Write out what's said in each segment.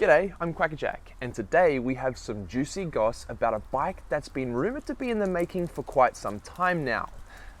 G'day, I'm Kwackajack, and today we have some juicy goss about a bike that's been rumoured to be in the making for quite some time now,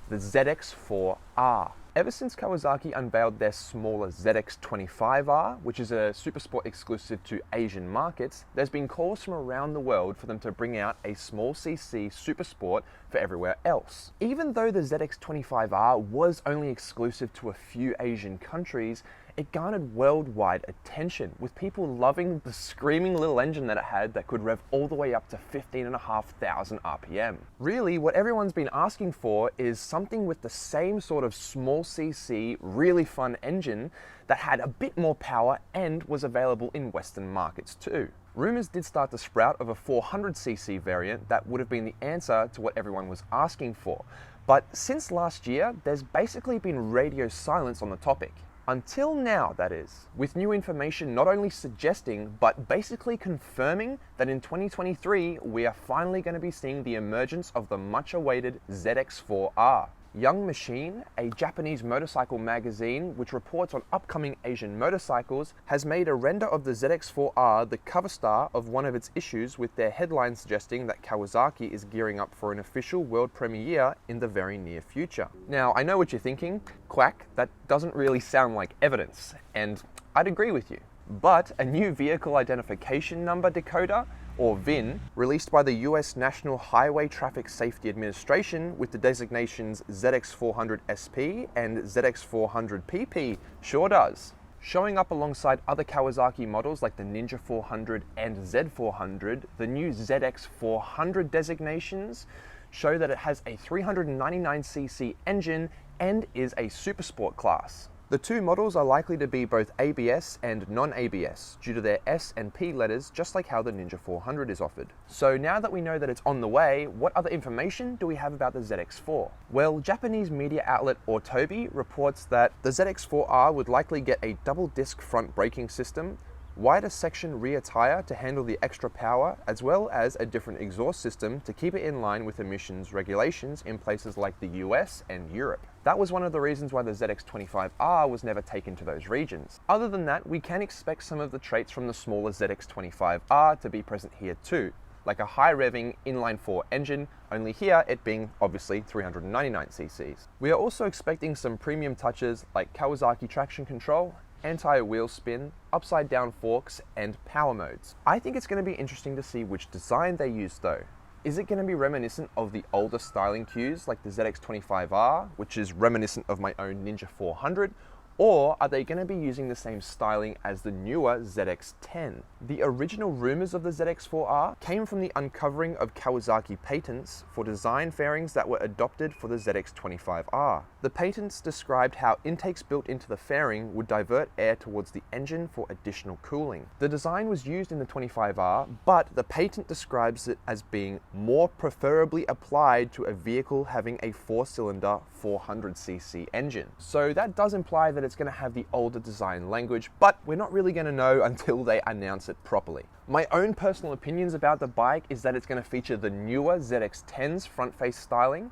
the ZX-4R. Ever since Kawasaki unveiled their smaller ZX-25R, which is a supersport exclusive to Asian markets, there's been calls from around the world for them to bring out a small cc supersport for everywhere else. Even though the ZX-25R was only exclusive to a few Asian countries, it garnered worldwide attention, with people loving the screaming little engine that it had that could rev all the way up to 15,500 RPM. Really, what everyone's been asking for is something with the same sort of small cc, really fun engine that had a bit more power and was available in Western markets too. Rumours did start to sprout of a 400cc variant that would have been the answer to what everyone was asking for. But since last year, there's basically been radio silence on the topic. Until now, that is, with new information not only suggesting, but basically confirming that in 2023, we are finally going to be seeing the emergence of the much-awaited ZX-4R. Young Machine, a Japanese motorcycle magazine which reports on upcoming Asian motorcycles, has made a render of the ZX-4R the cover star of one of its issues, with their headline suggesting that Kawasaki is gearing up for an official world premiere in the very near future. Now, I know what you're thinking, Quack, that doesn't really sound like evidence, and I'd agree with you. But a new vehicle identification number decoder, or VIN, released by the US National Highway Traffic Safety Administration with the designations ZX400 SP and ZX400 PP, sure does. Showing up alongside other Kawasaki models like the Ninja 400 and Z400, the new ZX400 designations show that it has a 399cc engine and is a supersport class. The two models are likely to be both ABS and non-ABS due to their S and P letters, just like how the Ninja 400 is offered. So now that we know that it's on the way, what other information do we have about the ZX-4? Well, Japanese media outlet Autobi reports that the ZX-4R would likely get a double disc front braking system, wider section rear tyre to handle the extra power, as well as a different exhaust system to keep it in line with emissions regulations in places like the US and Europe. That was one of the reasons why the ZX-25R was never taken to those regions. Other than that, we can expect some of the traits from the smaller ZX-25R to be present here too, like a high revving inline-4 engine, only here it being obviously 399ccs. We are also expecting some premium touches like Kawasaki traction control, anti-wheel spin, upside down forks, and power modes. I think it's going to be interesting to see which design they use though. Is it going to be reminiscent of the older styling cues like the ZX-25R, which is reminiscent of my own Ninja 400, or are they going to be using the same styling as the newer ZX-10? The original rumours of the ZX-4R came from the uncovering of Kawasaki patents for design fairings that were adopted for the ZX-25R. The patents described how intakes built into the fairing would divert air towards the engine for additional cooling. The design was used in the 25R, but the patent describes it as being more preferably applied to a vehicle having a 4-cylinder 400cc engine. So that does imply that it's going to have the older design language, but we're not really going to know until they announce it properly. My own personal opinions about the bike is that it's going to feature the newer ZX-10's front face styling,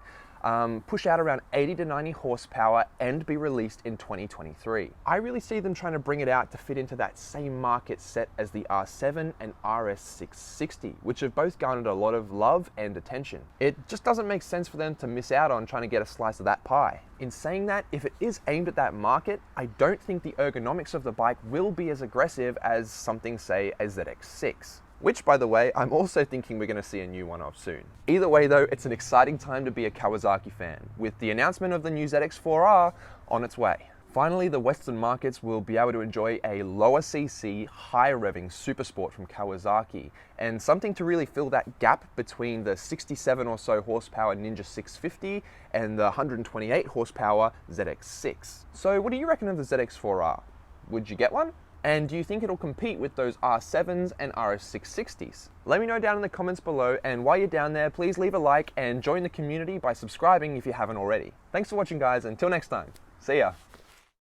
push out around 80 to 90 horsepower and be released in 2023. I really see them trying to bring it out to fit into that same market set as the R7 and RS660, which have both garnered a lot of love and attention. It just doesn't make sense for them to miss out on trying to get a slice of that pie. In saying that, if it is aimed at that market, I don't think the ergonomics of the bike will be as aggressive as something, say, a ZX6. Which, by the way, I'm also thinking we're going to see a new one of soon. Either way though, it's an exciting time to be a Kawasaki fan, with the announcement of the new ZX-4R on its way. Finally, the Western markets will be able to enjoy a lower cc, high revving supersport from Kawasaki, and something to really fill that gap between the 67 or so horsepower Ninja 650 and the 128 horsepower ZX6. So what do you reckon of the ZX-4R? Would you get one? And do you think it'll compete with those R7s and RS660s? Let me know down in the comments below, and while you're down there, please leave a like and join the community by subscribing if you haven't already. Thanks for watching guys, until next time, see ya!